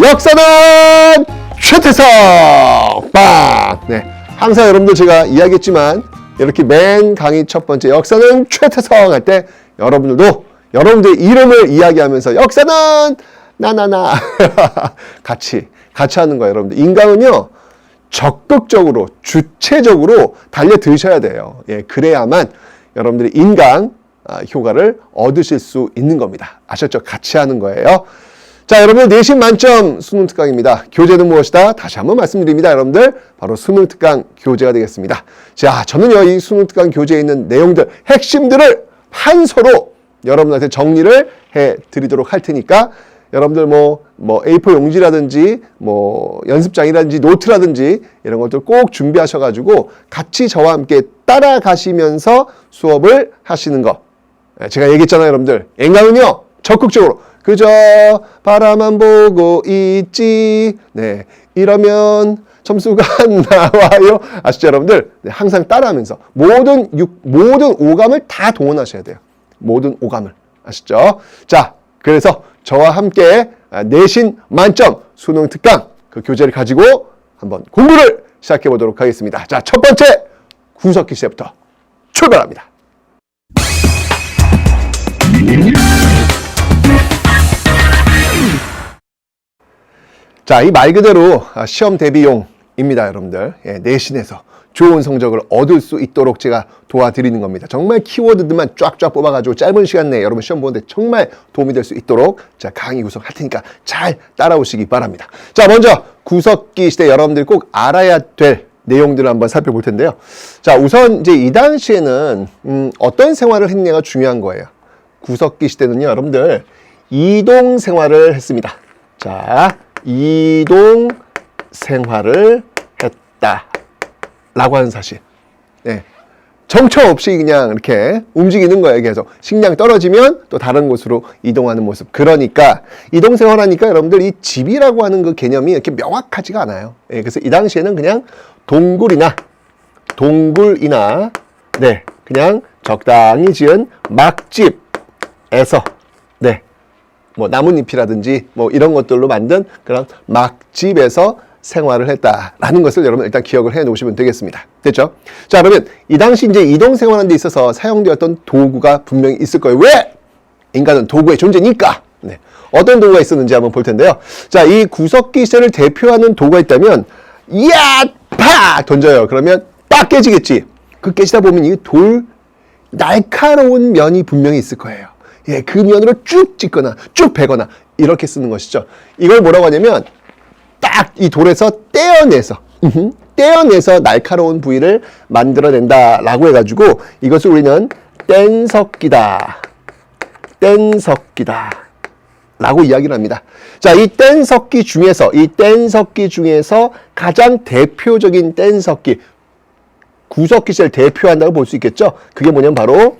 역사는 최태성! 빵! 네. 항상 여러분들 제가 이야기했지만, 이렇게 맨 강의 첫 번째 역사는 최태성 할 때 여러분들도 여러분들의 이름을 이야기하면서 역사는 나나나 같이 하는 거예요. 여러분들 인간은요 적극적으로 주체적으로 달려드셔야 돼요. 예, 그래야만 여러분들이 인간 효과를 얻으실 수 있는 겁니다. 아셨죠? 같이 하는 거예요. 자, 여러분들 내신 만점 수능 특강입니다. 교재는 무엇이다? 다시 한번 말씀드립니다. 여러분들 바로 수능 특강 교재가 되겠습니다. 자, 저는요 이 수능 특강 교재에 있는 내용들 핵심들을 한서로 여러분한테 정리를 해 드리도록 할 테니까 여러분들 뭐 A4 용지라든지 뭐 연습장이라든지 노트라든지 이런 것들 꼭 준비하셔가지고 같이 저와 함께 따라가시면서 수업을 하시는 거. 제가 얘기했잖아요, 여러분들. 인간은요 적극적으로 그저 바라만 보고 있지. 네, 이러면 점수가 안 나와요. 아시죠, 여러분들? 네, 항상 따라하면서 모든 오감을 다 동원하셔야 돼요. 모든 오감을. 아시죠? 자, 그래서 저와 함께 내신 만점 수능 특강 그 교재를 가지고 한번 공부를 시작해 보도록 하겠습니다. 자, 첫 번째 구석기 시대부터 출발합니다. 자, 이 말 그대로 시험 대비용입니다, 여러분들. 예, 내신에서 좋은 성적을 얻을 수 있도록 제가 도와드리는 겁니다. 정말 키워드들만 쫙쫙 뽑아가지고 짧은 시간 내에 여러분 시험 보는데 정말 도움이 될 수 있도록 제가 강의 구성할 테니까 잘 따라오시기 바랍니다. 자, 먼저 구석기 시대 여러분들이 꼭 알아야 될 내용들을 한번 살펴볼 텐데요. 자, 우선 이제 이 당시에는 어떤 생활을 했냐가 중요한 거예요. 구석기 시대는요, 여러분들 이동 생활을 했습니다. 자, 이동 생활을 했다 라고 하는 사실. 네. 정처 없이 그냥 이렇게 움직이는 거예요. 계속 식량 떨어지면 또 다른 곳으로 이동하는 모습. 그러니까 이동 생활하니까 여러분들 이 집이라고 하는 그 개념이 이렇게 명확하지가 않아요. 네. 그래서 이 당시에는 그냥 동굴이나 네, 그냥 적당히 지은 막집에서 네, 뭐 나뭇잎이라든지 뭐 이런 것들로 만든 그런 막집에서 생활을 했다라는 것을 여러분 일단 기억을 해 놓으시면 되겠습니다. 됐죠? 자, 그러면 이 당시 이제 이동 생활하는 데 있어서 사용되었던 도구가 분명히 있을 거예요. 왜? 인간은 도구의 존재니까. 네. 어떤 도구가 있었는지 한번 볼 텐데요. 자, 이 구석기 시대를 대표하는 도구가 있다면 이야! 팍! 던져요. 그러면 빡 깨지겠지. 그 깨지다 보면 이 돌 날카로운 면이 분명히 있을 거예요. 예, 그 면으로 쭉 찍거나 쭉 베거나 이렇게 쓰는 것이죠. 이걸 뭐라고 하냐면 딱 이 돌에서 떼어내서 날카로운 부위를 만들어낸다라고 해가지고 이것을 우리는 뗀석기다 라고 이야기를 합니다. 자, 이 뗀석기 중에서 가장 대표적인 뗀석기 구석기 시대를 대표한다고 볼 수 있겠죠. 그게 뭐냐면 바로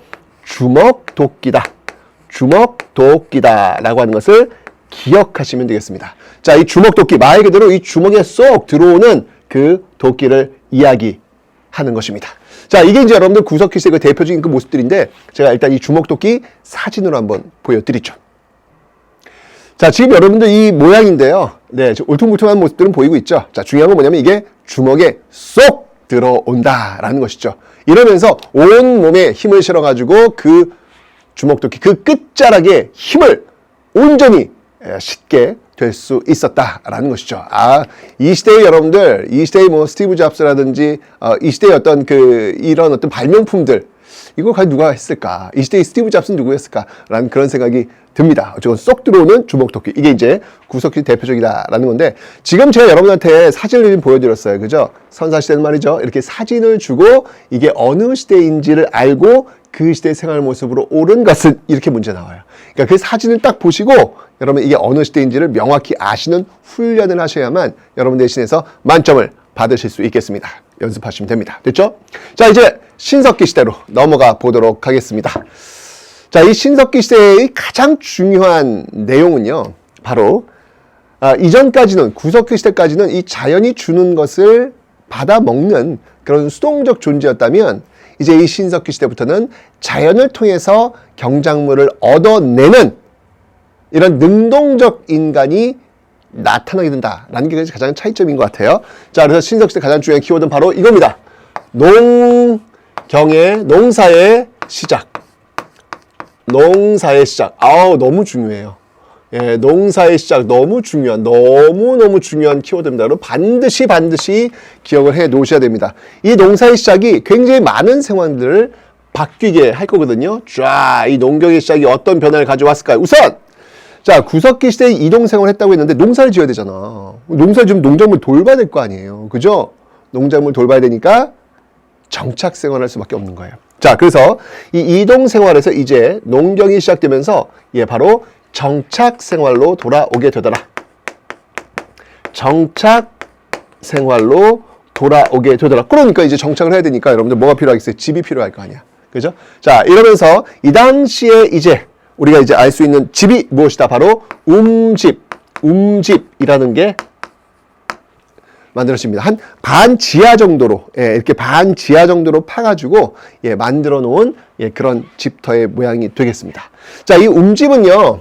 주먹도끼다라고 하는 것을 기억하시면 되겠습니다. 자, 이 주먹도끼 말 그대로 이 주먹에 쏙 들어오는 그 도끼를 이야기하는 것입니다. 자, 이게 이제 여러분들 구석기 시대의 대표적인 그 모습들인데 제가 일단 이 주먹도끼 사진으로 한번 보여드리죠. 자, 지금 여러분들 이 모양인데요. 네, 울퉁불퉁한 모습들은 보이고 있죠. 자, 중요한 건 뭐냐면 이게 주먹에 쏙 들어온다라는 것이죠. 이러면서 온 몸에 힘을 실어가지고 그 주먹도끼 그 끝자락에 힘을 온전히 싣게 될 수 있었다라는 것이죠. 아, 이 시대의 여러분들, 이 시대의 뭐 스티브 잡스라든지 이 시대의 어떤 이런 어떤 발명품들 이걸 과연 누가 했을까? 이 시대의 스티브 잡스는 누구였을까라는 그런 생각이 듭니다. 어쨌든 쏙 들어오는 주먹도끼 이게 이제 구석기 대표적이다라는 건데 지금 제가 여러분한테 사진을 좀 보여드렸어요, 그죠? 선사시대는 말이죠. 이렇게 사진을 주고 이게 어느 시대인지를 알고 그 시대의 생활 모습으로 옳은 것은 이렇게 문제 나와요. 그러니까 그 사진을 딱 보시고 여러분 이게 어느 시대인지를 명확히 아시는 훈련을 하셔야만 여러분 내신에서 만점을 받으실 수 있겠습니다. 연습하시면 됩니다. 됐죠? 자, 이제 신석기 시대로 넘어가 보도록 하겠습니다. 자, 이 신석기 시대의 가장 중요한 내용은요, 바로 이전까지는 구석기 시대까지는 이 자연이 주는 것을 받아 먹는 그런 수동적 존재였다면 이제 이 신석기 시대부터는 자연을 통해서 경작물을 얻어내는 이런 능동적 인간이 나타나게 된다라는 게 가장 차이점인 것 같아요. 자, 그래서 신석시대 가장 중요한 키워드는 바로 이겁니다. 농사의 시작. 농사의 시작. 너무 중요해요. 예, 농사의 시작 너무 중요한, 너무너무 중요한 키워드입니다. 여러분 반드시 기억을 해 놓으셔야 됩니다. 이 농사의 시작이 굉장히 많은 생활들을 바뀌게 할 거거든요. 쫙, 이 농경의 시작이 어떤 변화를 가져왔을까요? 우선! 자, 구석기 시대에 이동생활을 했다고 했는데 농사를 지어야 되잖아. 농사를 지으면 농작물 돌봐야 될 거 아니에요. 그죠? 농작물 돌봐야 되니까 정착생활을 할 수밖에 없는 거예요. 자, 그래서 이 이동생활에서 이제 농경이 시작되면서 바로 정착생활로 돌아오게 되더라. 정착생활로 돌아오게 되더라. 그러니까 이제 정착을 해야 되니까 여러분들 뭐가 필요하겠어요? 집이 필요할 거 아니야. 그죠? 자, 이러면서 이 당시에 이제 우리가 이제 알 수 있는 집이 무엇이다? 바로 움집이라는 게 만들어집니다. 한 반지하 정도로, 이렇게 반지하 정도로 파가지고, 만들어 놓은, 그런 집터의 모양이 되겠습니다. 자, 이 움집은요,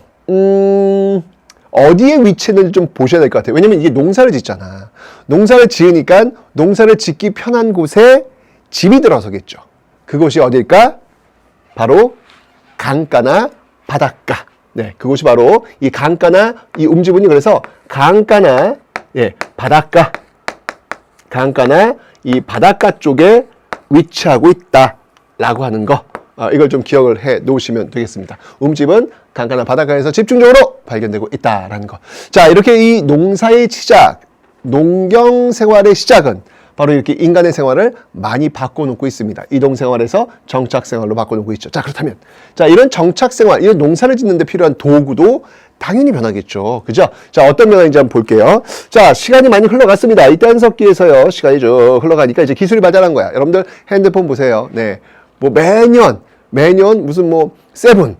어디에 위치했는지 좀 보셔야 될 것 같아요. 왜냐면 이게 농사를 짓잖아. 농사를 지으니까 농사를 짓기 편한 곳에 집이 들어서겠죠. 그곳이 어딜까? 바로 강가나 바닷가. 네, 그곳이 바로 이 강가나 이 움집은이 그래서 강가나 강가나 이 바닷가 쪽에 위치하고 있다라고 하는 거. 이걸 좀 기억을 해 놓으시면 되겠습니다. 움집은 강가나 바닷가에서 집중적으로 발견되고 있다라는 거. 자, 이렇게 이 농사의 시작, 농경 생활의 시작은 바로 이렇게 인간의 생활을 많이 바꿔놓고 있습니다. 이동생활에서 정착생활로 바꿔놓고 있죠. 자, 그렇다면 자, 이런 정착생활, 이런 농사를 짓는 데 필요한 도구도 당연히 변하겠죠. 그죠? 자, 어떤 변화인지 한번 볼게요. 자, 시간이 많이 흘러갔습니다. 이 뗀석기에서요, 시간이 쭉 흘러가니까 이제 기술이 발달한 거야. 여러분들 핸드폰 보세요. 네. 뭐 매년 무슨 뭐 7, 8,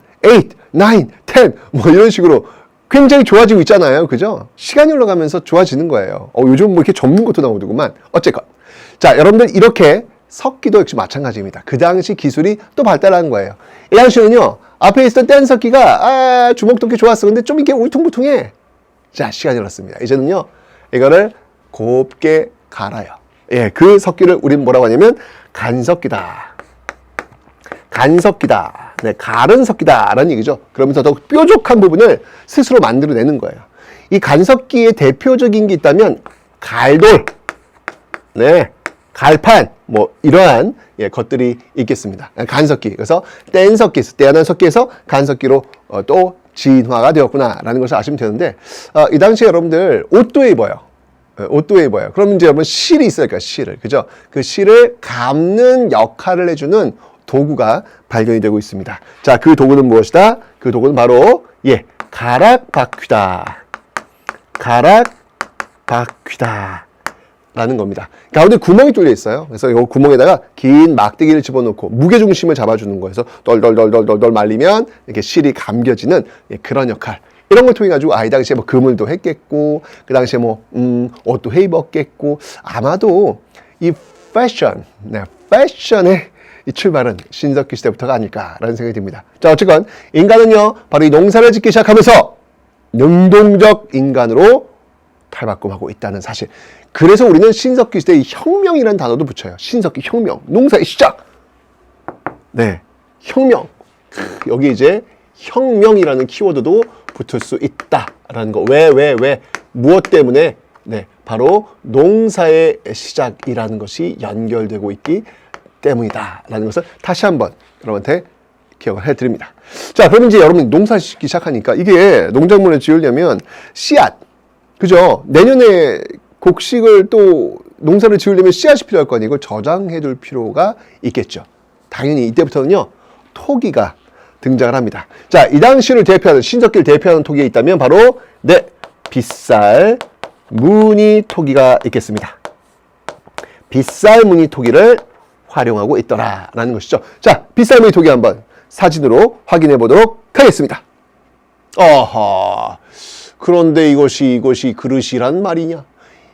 9, 10 뭐 이런 식으로 굉장히 좋아지고 있잖아요. 그죠? 시간이 흘러가면서 좋아지는 거예요. 요즘 뭐 이렇게 접는 것도 나오더구만. 어쨌건. 자, 여러분들 이렇게 석기도 역시 마찬가지입니다. 그 당시 기술이 또 발달한 거예요. 이 당시는요, 앞에 있었던 뗀석기가, 주먹도끼 좋았어. 근데 좀 이렇게 울퉁불퉁해. 자, 시간이 흘렀습니다. 이제는요, 이거를 곱게 갈아요. 그 석기를 우린 뭐라고 하냐면, 간석기다. 간석기다. 네, 갈은 석기다라는 얘기죠. 그러면서 더 뾰족한 부분을 스스로 만들어내는 거예요. 이 간석기의 대표적인 게 있다면 갈돌, 네, 갈판, 뭐 이러한 것들이 있겠습니다. 간석기. 그래서 뗀석기에서 석기에서 간석기로 또 진화가 되었구나라는 것을 아시면 되는데, 이 당시에 여러분들 옷도 입어요. 옷도 입어요. 그럼 이제 여러분 실이 있으니까 실을, 그죠? 그 실을 감는 역할을 해주는 도구가 발견이 되고 있습니다. 자, 그 도구는 무엇이다? 그 도구는 바로 가락바퀴다. 가락바퀴다 라는 겁니다. 가운데 구멍이 뚫려 있어요. 그래서 이 구멍에다가 긴 막대기를 집어넣고 무게중심을 잡아주는 거에서 덜덜덜덜덜 말리면 이렇게 실이 감겨지는 그런 역할. 이런 걸 통해 가지고 이 당시에 뭐 그물도 했겠고, 그 당시에 뭐 옷도 해 입었겠고, 아마도 이 패션의 이 출발은 신석기 시대부터가 아닐까라는 생각이 듭니다. 자, 어쨌건 인간은요, 바로 이 농사를 짓기 시작하면서 능동적 인간으로 탈바꿈하고 있다는 사실. 그래서 우리는 신석기 시대의 혁명이라는 단어도 붙여요. 신석기 혁명, 농사의 시작. 네, 혁명. 여기 이제 혁명이라는 키워드도 붙을 수 있다라는 거. 왜? 무엇 때문에? 네, 바로 농사의 시작이라는 것이 연결되고 있기 때문이다라는 것을 다시 한번 여러분한테 기억을 해드립니다. 자, 그럼 이제 여러분 농사 짓기 시작하니까 이게 농작물을 지으려면 씨앗, 그죠? 내년에 곡식을 또 농사를 지으려면 씨앗이 필요할 거 아니에요. 이걸 저장해둘 필요가 있겠죠. 당연히 이때부터는요, 토기가 등장을 합니다. 자, 이 당시를 대표하는, 신석기를 대표하는 토기가 있다면 바로 빗살 무늬 토기가 있겠습니다. 빗살 무늬 토기를 활용하고 있더라라는 것이죠. 자, 빗살 무늬 토기 한번 사진으로 확인해 보도록 하겠습니다. 그런데 이것이 그릇이란 말이냐?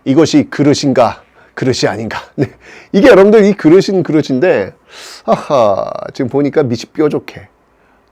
이것이 그릇인가? 그릇이 아닌가? 네. 이게 여러분들 이 그릇인 그릇인데, 지금 보니까 밑이 뾰족해.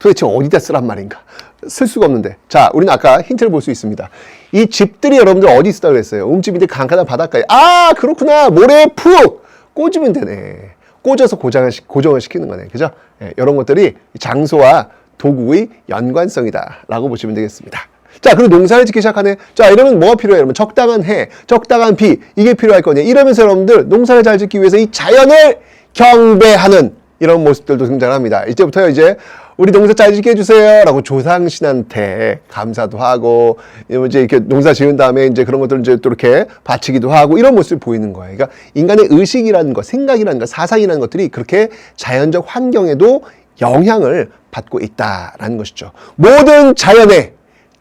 도대체 어디다 쓰란 말인가? 쓸 수가 없는데. 자, 우리는 아까 힌트를 볼 수 있습니다. 이 집들이 여러분들 어디 쓰다 그랬어요? 움집인데 강가나 바닷가에. 아, 그렇구나. 모래에 푹 꽂으면 되네. 꽂아서 고정을 시키는 거네. 그죠? 예, 이런 것들이 장소와 도구의 연관성이다 라고 보시면 되겠습니다. 자, 그리고 농사를 짓기 시작하네. 자, 이러면 뭐가 필요해요? 여러분, 적당한 해, 적당한 비, 이게 필요할 거냐. 이러면서 여러분들 농사를 잘 짓기 위해서 이 자연을 경배하는 이런 모습들도 등장합니다. 이제부터 이제 우리 농사 잘 짓게 해주세요 라고 조상신한테 감사도 하고, 이제 이렇게 농사 지은 다음에 이제 그런 것들을 이제 또 이렇게 바치기도 하고, 이런 모습이 보이는 거예요. 그러니까 인간의 의식이라는 것, 생각이라는 것, 사상이라는 것들이 그렇게 자연적 환경에도 영향을 받고 있다라는 것이죠. 모든 자연에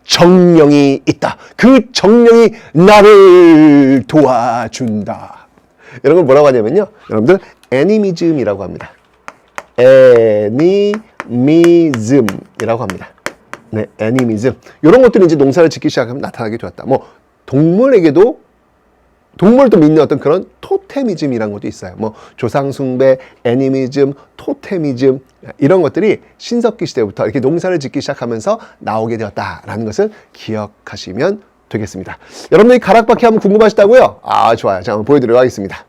정령이 있다. 그 정령이 나를 도와준다. 이런 걸 뭐라고 하냐면요, 여러분들 애니미즘이라고 합니다. 애니미즘이라고 합니다. 네, 애니미즘. 이런 것들이 이제 농사를 짓기 시작하면 나타나게 되었다. 뭐 동물에게도, 동물도 믿는 어떤 그런 토테미즘이라는 것도 있어요. 뭐 조상숭배, 애니미즘, 토테미즘, 이런 것들이 신석기 시대부터 이렇게 농사를 짓기 시작하면서 나오게 되었다라는 것을 기억하시면 되겠습니다. 여러분들이 가락바퀴 한번 궁금하시다고요? 아, 좋아요. 제가 한번 보여드리도록 하겠습니다.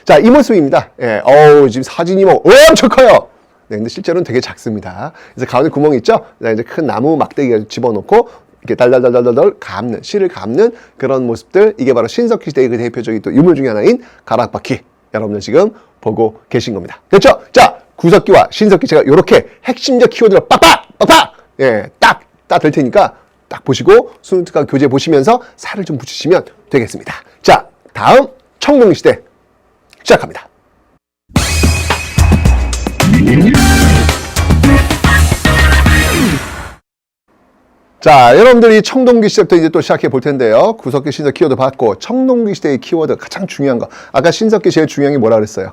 자, 이 모습입니다. 예, 지금 사진이 뭐 엄청 커요. 네, 근데 실제로는 되게 작습니다. 그래서 가운데 구멍이 있죠? 이제 큰 나무 막대기 집어넣고 이렇게 달달달달달 감는, 실을 감는 그런 모습들, 이게 바로 신석기 시대의 그 대표적인 또 유물 중에 하나인 가락바퀴. 여러분들 지금 보고 계신 겁니다. 됐죠? 자, 구석기와 신석기 제가 이렇게 핵심적 키워드를 빡빡! 예, 딱 될 테니까 딱 보시고 수능특강 교재 보시면서 살을 좀 붙이시면 되겠습니다. 자, 다음 청동기 시대 시작합니다. 자, 여러분들이 청동기 시대부터 이제 또 시작해 볼 텐데요. 구석기 신석 키워드 봤고, 청동기 시대의 키워드 가장 중요한 거. 아까 신석기 제일 중요한 게 뭐라 그랬어요?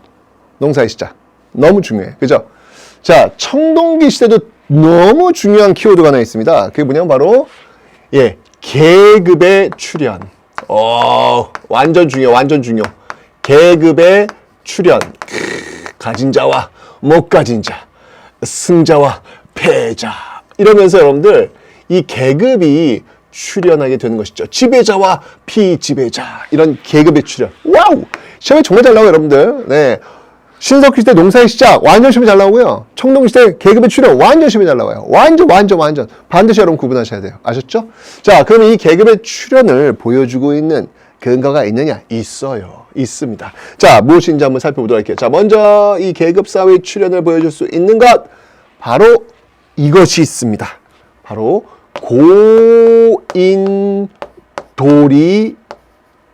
농사의 시작. 너무 중요해. 그죠? 자, 청동기 시대도 너무 중요한 키워드가 하나 있습니다. 그게 뭐냐면 바로, 예, 계급의 출현. 완전 중요, 완전 중요. 계급의 출현. 가진 자와 못 가진 자, 승자와 패자. 이러면서 여러분들, 이 계급이 출현하게 되는 것이죠. 지배자와 피지배자, 이런 계급의 출현. 와우! 시험에 정말 잘 나와요, 여러분들. 네. 신석기 시대 농사의 시작, 완전 시험에 잘 나오고요. 청동기 시대 계급의 출현, 완전 시험에 잘 나와요. 완전. 반드시 여러분 구분하셔야 돼요. 아셨죠? 자, 그러면 이 계급의 출현을 보여주고 있는 근거가 있느냐? 있어요. 있습니다. 자, 무엇인지 한번 살펴보도록 할게요. 자, 먼저 이 계급사회의 출현을 보여줄 수 있는 것, 바로 이것이 있습니다. 바로 고인돌이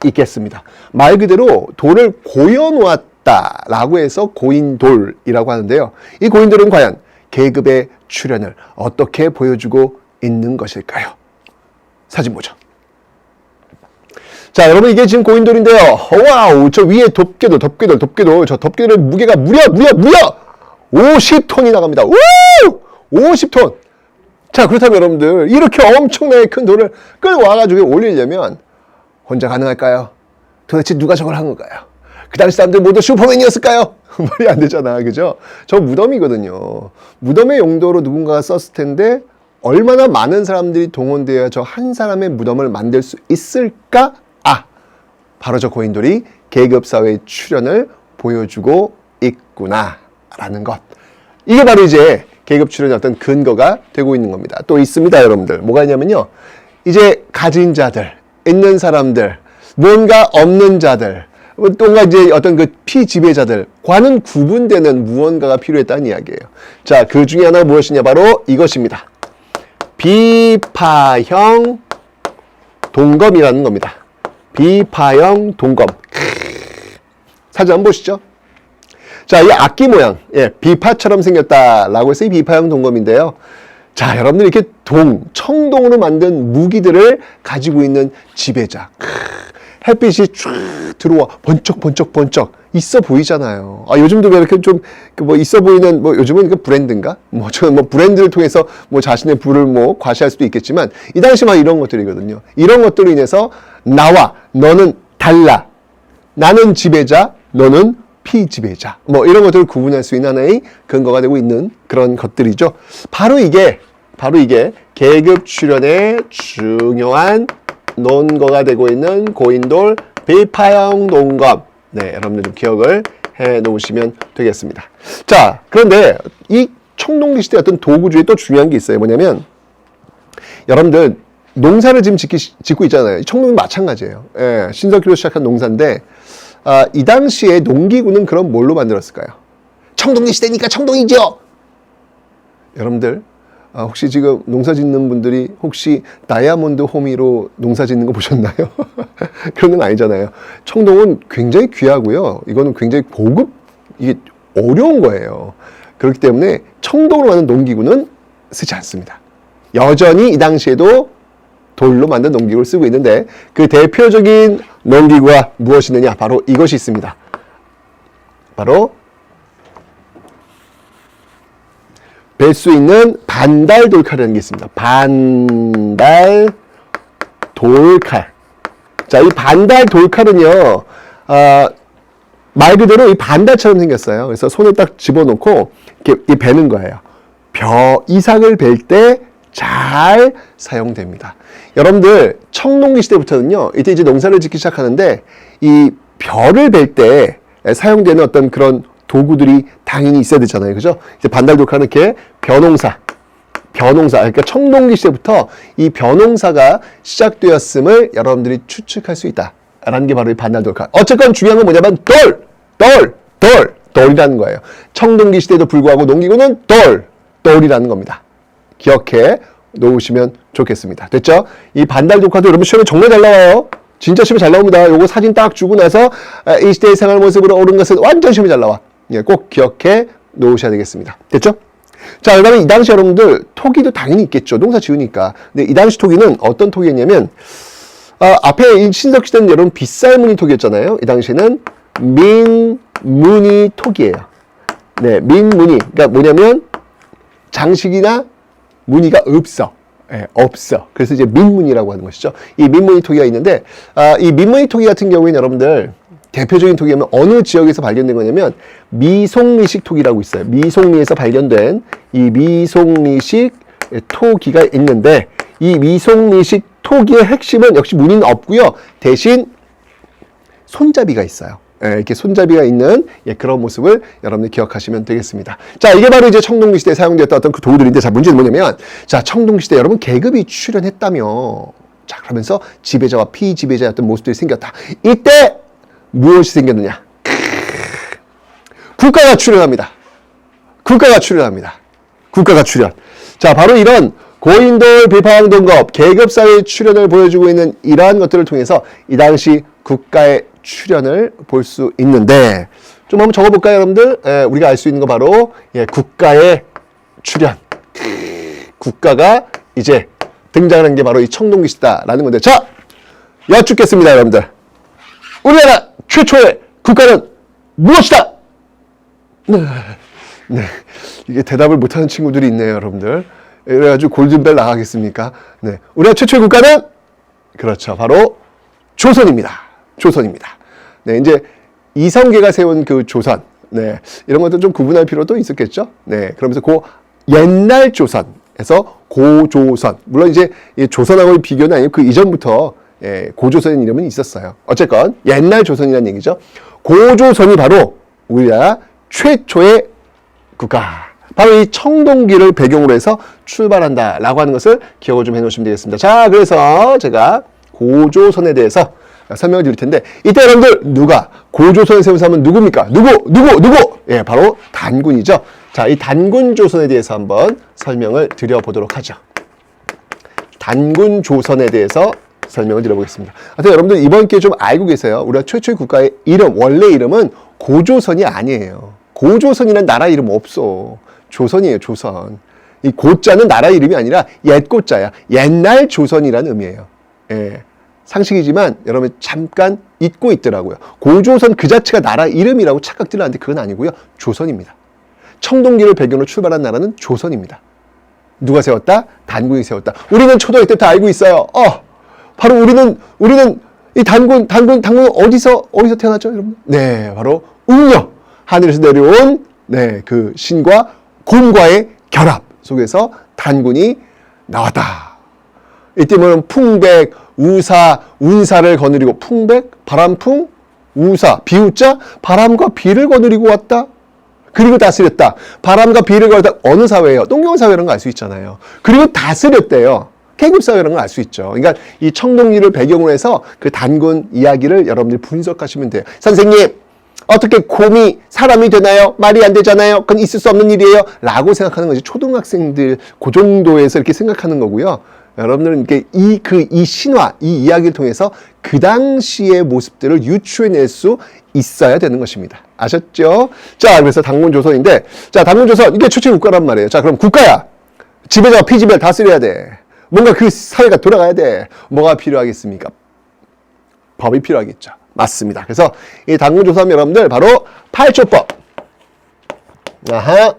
있겠습니다. 말 그대로 돌을 고여놓았다라고 해서 고인돌이라고 하는데요. 이 고인돌은 과연 계급의 출현을 어떻게 보여주고 있는 것일까요? 사진 보죠. 자, 여러분, 이게 지금 고인돌인데요. 와우, 저 위에 덮개돌. 저 덮개돌의 무게가 무려 50톤이 나갑니다. 우! 50톤! 자, 그렇다면 여러분들, 이렇게 엄청나게 큰 돌을 끌어와가지고 올리려면 혼자 가능할까요? 도대체 누가 저걸 한 건가요? 그 당시 사람들 모두 슈퍼맨이었을까요? 말이 안 되잖아, 그죠? 저 무덤이거든요. 무덤의 용도로 누군가가 썼을 텐데, 얼마나 많은 사람들이 동원되어 저 한 사람의 무덤을 만들 수 있을까? 바로 저 고인돌이 계급사회의 출현을 보여주고 있구나라는 것. 이게 바로 이제 계급 출현의 어떤 근거가 되고 있는 겁니다. 또 있습니다, 여러분들. 뭐가 있냐면요. 이제 가진 자들, 있는 사람들, 뭔가 없는 자들, 뭔가 이제 어떤 그 피지배자들과는 구분되는 무언가가 필요했다는 이야기예요. 자, 그 중에 하나 무엇이냐? 바로 이것입니다. 비파형 동검이라는 겁니다. 비파형 동검. 사진 한번 보시죠. 자, 이 악기 모양, 예, 비파처럼 생겼다라고 해서 이 비파형 동검인데요. 자, 여러분들 이렇게 청동으로 만든 무기들을 가지고 있는 지배자. 햇빛이 쫙 들어와 번쩍 있어 보이잖아요. 요즘도 왜 이렇게 좀 뭐 있어 보이는, 뭐 요즘은 그 브랜드인가? 뭐 브랜드를 통해서 뭐 자신의 부를 뭐 과시할 수도 있겠지만, 이 당시 막 이런 것들이거든요. 이런 것들로 인해서 너는 달라. 나는 지배자, 너는 피지배자. 뭐 이런 것들을 구분할 수 있는 하나의 근거가 되고 있는 그런 것들이죠. 바로 이게 계급 출현의 중요한 논거가 되고 있는 고인돌 비파형 논검. 네, 여러분들 좀 기억을 해 놓으시면 되겠습니다. 자, 그런데 이 청동기 시대 어떤 도구 중에 또 중요한 게 있어요. 뭐냐면 여러분들 농사를 지금 짓고 있잖아요. 청동기 마찬가지예요. 예, 신석기로 시작한 농사인데 이 당시에 농기구는 그럼 뭘로 만들었을까요? 청동기 시대니까 청동이죠. 여러분들 혹시 지금 농사 짓는 분들이 혹시 다이아몬드 호미로 농사 짓는 거 보셨나요? 그런 건 아니잖아요. 청동은 굉장히 귀하고요. 이거는 굉장히 고급, 이게 어려운 거예요. 그렇기 때문에 청동으로 만든 농기구는 쓰지 않습니다. 여전히 이 당시에도 돌로 만든 농기구를 쓰고 있는데 그 대표적인 농기구가 무엇이느냐? 바로 이것이 있습니다. 바로 뵐 수 있는 반달 돌칼이라는 게 있습니다. 반달 돌칼. 자, 이 반달 돌칼은요, 말 그대로 이 반달처럼 생겼어요. 그래서 손을 딱 집어넣고 이렇게 베는 거예요. 이삭을 벨 때 잘 사용됩니다. 여러분들 청동기 시대부터는요, 이때 이제 농사를 짓기 시작하는데 이 벼를 벨 때 사용되는 어떤 그런 도구들이 당연히 있어야 되잖아요. 그죠? 이제 반달 돌칼은 이렇게 벼농사, 그러니까 청동기 시대부터 이 벼농사가 시작되었음을 여러분들이 추측할 수 있다라는 게 바로 이 반달 돌칼. 어쨌건 중요한 건 뭐냐면 돌이라는 거예요. 청동기 시대에도 불구하고 농기구는 돌이라는 겁니다. 기억해 놓으시면 좋겠습니다. 됐죠? 이 반달 돌칼도 여러분 시험에 정말 잘 나와요. 진짜 시험에 잘 나옵니다. 요거 사진 딱 주고 나서 이 시대의 생활 모습으로 오른 것은 완전 시험에 잘 나와. 예, 꼭 기억해 놓으셔야 되겠습니다. 됐죠? 자, 그 다음에 이 당시 여러분들 토기도 당연히 있겠죠. 농사 지으니까. 근데 이 당시 토기는 어떤 토기였냐면 앞에 이 신석시대는 여러분 빗살무늬 토기였잖아요. 이 당시에는 민무늬 토기예요. 네, 민무늬. 그러니까 뭐냐면 장식이나 무늬가 없어. 예, 없어. 그래서 이제 민무늬라고 하는 것이죠. 이 민무늬 토기가 있는데 이 민무늬 토기 같은 경우에는 여러분들 대표적인 토기는 어느 지역에서 발견된 거냐면 미송리식 토기라고 있어요. 미송리에서 발견된 이 미송리식 토기가 있는데 이 미송리식 토기의 핵심은 역시 무늬는 없고요. 대신 손잡이가 있어요. 예, 이렇게 손잡이가 있는 그런 모습을 여러분들 기억하시면 되겠습니다. 자, 이게 바로 이제 청동기 시대에 사용되었던 어떤 그 도구들인데, 자, 문제는 뭐냐면, 자, 청동기 시대 여러분 계급이 출현했다며. 자, 그러면서 지배자와 피지배자의 어떤 모습들이 생겼다. 이때 무엇이 생겼느냐? 국가가 출현합니다. 국가가 출현. 자, 바로 이런 고인돌 비파왕동급 계급사회 출현을 보여주고 있는 이러한 것들을 통해서 이 당시 국가의 출현을 볼 수 있는데, 좀 한번 적어볼까요, 여러분들? 우리가 알 수 있는 거 바로 국가의 출현. 국가가 이제 등장하는 게 바로 이 청동기 시대라는 건데, 자, 여쭙겠습니다, 여러분들. 우리나라 최초의 국가는 무엇이다? 네, 이게 대답을 못하는 친구들이 있네요, 여러분들. 그래가지고 골든벨 나가겠습니까? 네, 우리나라 최초의 국가는 그렇죠, 바로 조선입니다. 네, 이제 이성계가 세운 그 조선, 네, 이런 것도 좀 구분할 필요도 있었겠죠. 네, 그러면서 그 옛날 조선에서 고조선, 물론 이제 조선하고의 비교는 아니고 그 이전부터 고조선이라는 이름은 있었어요. 어쨌건 옛날 조선이라는 얘기죠. 고조선이 바로 우리나라 최초의 국가, 바로 이 청동기를 배경으로 해서 출발한다라고 하는 것을 기억을 좀 해놓으시면 되겠습니다. 자, 그래서 제가 고조선에 대해서 설명을 드릴 텐데, 이때 여러분들 누가 고조선을 세운 사람은 누굽니까? 누구? 예, 바로 단군이죠. 자, 이 단군 조선에 대해서 한번 설명을 드려보도록 하죠. 단군 조선에 대해서 설명을 드려보겠습니다. 하여튼 여러분들 이번 기회에 좀 알고 계세요. 우리가 최초의 국가의 이름, 원래 이름은 고조선이 아니에요. 고조선이라는 나라 이름 없어. 조선이에요, 조선. 이 고자는 나라 이름이 아니라 옛 고자야. 옛날 조선이라는 의미예요. 예. 상식이지만 여러분 잠깐 잊고 있더라고요. 고조선 그 자체가 나라 이름이라고 착각들 하는데 그건 아니고요. 조선입니다. 청동기를 배경으로 출발한 나라는 조선입니다. 누가 세웠다? 단군이 세웠다. 우리는 초등학교 때부터 알고 있어요. 바로 우리는 이 단군 어디서 태어났죠, 여러분? 네, 바로 웅녀. 하늘에서 내려온 그 신과 곰과의 결합 속에서 단군이 나왔다. 이때는 풍백, 우사, 운사를 거느리고 풍백, 바람풍, 우사, 비우자, 바람과 비를 거느리고 왔다. 그리고 다스렸다. 바람과 비를 거느리다. 어느 사회예요? 똥경 사회라는 걸 알 수 있잖아요. 그리고 다스렸대요. 계급 사회라는 걸 알 수 있죠. 그러니까 이 청동기를 배경으로 해서 그 단군 이야기를 여러분들이 분석하시면 돼요. 선생님, 어떻게 곰이 사람이 되나요? 말이 안 되잖아요. 그건 있을 수 없는 일이에요. 라고 생각하는 거지. 초등학생들 그 정도에서 이렇게 생각하는 거고요. 여러분들은 이렇게 이 신화, 이 이야기를 통해서 그 당시의 모습들을 유추해낼 수 있어야 되는 것입니다. 아셨죠? 자, 그래서 단군조선인데, 자, 단군조선, 이게 초청 국가란 말이에요. 자, 그럼 국가야. 지배자와 피지배를 다스려야 돼. 뭔가 그 사회가 돌아가야 돼. 뭐가 필요하겠습니까? 법이 필요하겠죠. 맞습니다. 그래서 이 단군조선 여러분들 바로 8조법. 아하,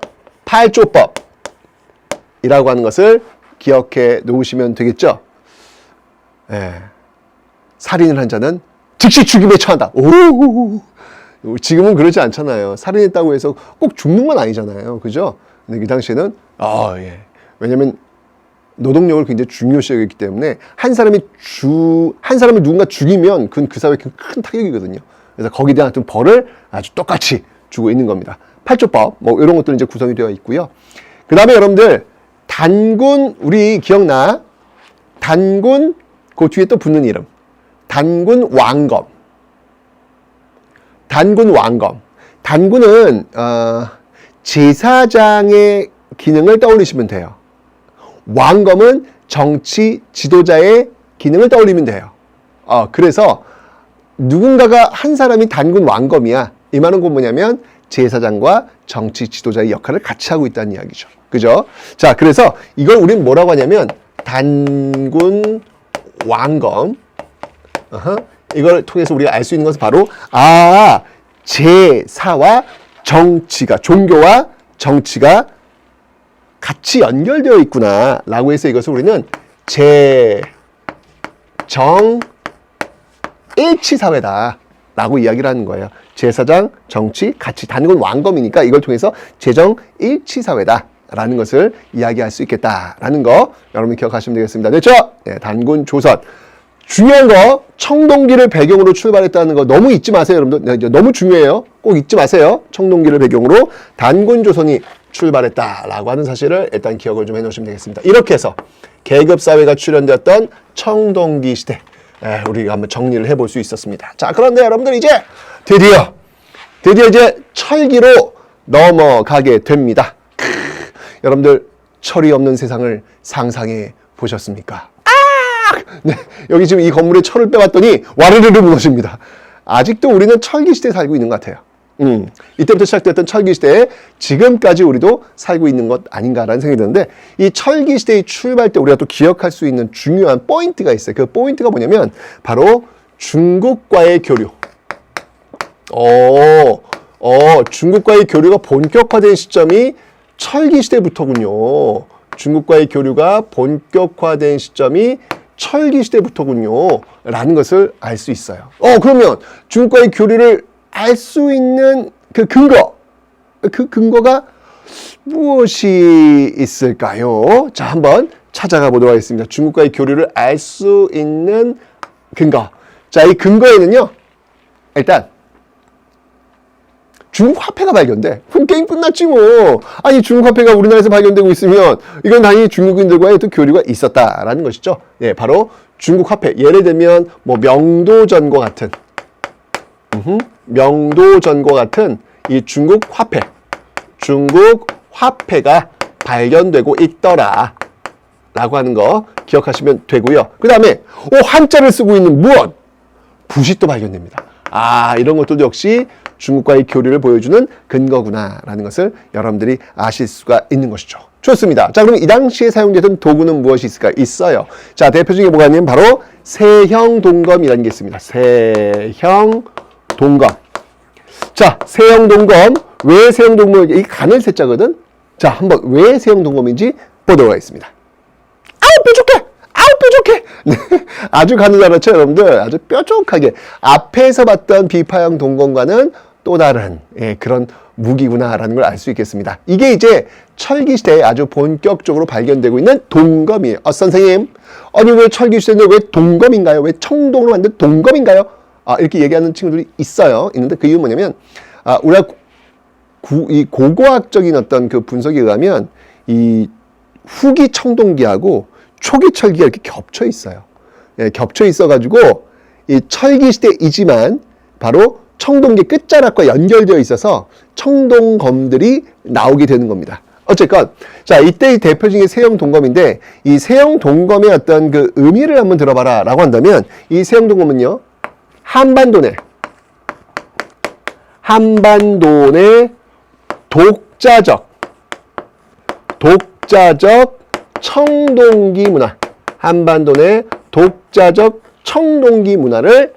8조법이라고 하는 것을 기억해 놓으시면 되겠죠. 예. 살인을 한 자는 즉시 죽임에 처한다. 오, 지금은 그러지 않잖아요. 살인했다고 해서 꼭 죽는 건 아니잖아요. 그죠? 근데 그 당시에는, 예. 왜냐면 노동력을 굉장히 중요시 여겼기 때문에 한 사람을 누군가 죽이면 그건 그 사회에 큰 타격이거든요. 그래서 거기에 대한 어떤 벌을 아주 똑같이 주고 있는 겁니다. 8조법, 뭐 이런 것들은 이제 구성이 되어 있고요. 그 다음에 여러분들, 단군, 우리 기억나? 단군, 그 뒤에 또 붙는 이름. 단군 왕검. 단군 왕검. 단군은, 제사장의 기능을 떠올리시면 돼요. 왕검은 정치 지도자의 기능을 떠올리면 돼요. 그래서 누군가가 한 사람이 단군 왕검이야. 이 말은 곧 뭐냐면 제사장과 정치 지도자의 역할을 같이 하고 있다는 이야기죠. 그죠? 자, 그래서 이걸 우리는 뭐라고 하냐면 단군 왕검. 이걸 통해서 우리가 알 수 있는 것은 바로 제사와 정치가, 종교와 정치가 같이 연결되어 있구나 라고 해서 이것을 우리는 제정일치사회다 라고 이야기를 하는 거예요. 제사장, 정치, 같이 단군 왕검이니까 이걸 통해서 제정일치사회다 라는 것을 이야기할 수 있겠다라는 거 여러분 기억하시면 되겠습니다. 됐죠? 네, 단군 조선. 중요한 거, 청동기를 배경으로 출발했다는 거 너무 잊지 마세요, 여러분들. 너무 중요해요. 꼭 잊지 마세요. 청동기를 배경으로 단군 조선이 출발했다라고 하는 사실을 일단 기억을 좀 해놓으시면 되겠습니다. 이렇게 해서 계급사회가 출현되었던 청동기 시대, 우리가 한번 정리를 해볼 수 있었습니다. 자, 그런데 여러분들 이제 드디어 이제 철기로 넘어가게 됩니다. 여러분들 철이 없는 세상을 상상해 보셨습니까? 네, 여기 지금 이 건물에 철을 빼봤더니 와르르르 무너집니다. 아직도 우리는 철기 시대에 살고 있는 것 같아요. 이때부터 시작됐던 철기 시대에 지금까지 우리도 살고 있는 것 아닌가라는 생각이 드는데, 이 철기 시대의 출발 때 우리가 또 기억할 수 있는 중요한 포인트가 있어요. 그 포인트가 뭐냐면 바로 중국과의 교류. 중국과의 교류가 본격화된 시점이 철기 시대부터군요. 중국과의 교류가 본격화된 시점이 철기 시대부터군요. 라는 것을 알 수 있어요. 그러면 중국과의 교류를 알 수 있는 그 근거가 무엇이 있을까요? 자, 한번 찾아가 보도록 하겠습니다. 중국과의 교류를 알 수 있는 근거. 자, 이 근거에는요, 일단 중국 화폐가 발견돼. 그럼 게임 끝났지 뭐. 아니, 중국 화폐가 우리나라에서 발견되고 있으면 이건 당연히 중국인들과의 또 교류가 있었다라는 것이죠. 예, 바로 중국 화폐. 예를 들면 뭐 명도전과 같은 이 중국 화폐가 발견되고 있더라 라고 하는 거 기억하시면 되고요. 그 다음에 한자를 쓰고 있는 무언, 붓이 또 발견됩니다. 이런 것들도 역시 중국과의 교류를 보여주는 근거구나라는 것을 여러분들이 아실 수가 있는 것이죠. 좋습니다. 자, 그럼 이 당시에 사용되던 도구는 무엇이 있을까? 있어요. 자, 대표적인 게 뭐가 있냐면 바로 세형동검이라는 게 있습니다. 세형동검. 자, 세형동검. 왜 세형동검? 이 간을 세자거든. 자, 한번 왜 세형동검인지 보도록 하겠습니다. 뾰족해! 뾰족해! 네, 아주 가느다랗죠, 여러분들? 아주 뾰족하게. 앞에서 봤던 비파형 동검과는 또 다른 그런 무기구나라는 걸 알 수 있겠습니다. 이게 이제 철기 시대에 아주 본격적으로 발견되고 있는 동검이에요. 선생님, 아니 왜 철기 시대인데 왜 동검인가요? 왜 청동으로 만든 동검인가요? 이렇게 얘기하는 친구들이 있는데 그 이유는 뭐냐면 우리가 이 고고학적인 어떤 그 분석에 의하면 이 후기 청동기하고 초기 철기가 이렇게 겹쳐 있어요. 겹쳐 있어가지고 이 철기 시대이지만 바로 청동기 끝자락과 연결되어 있어서 청동검들이 나오게 되는 겁니다. 어쨌건 자 이때 대표적인 세형 동검인데 이 세형 동검의 어떤 그 의미를 한번 들어봐라 라고 한다면 이 세형 동검은요 한반도 내 독자적 청동기 문화, 한반도 내 독자적 청동기 문화를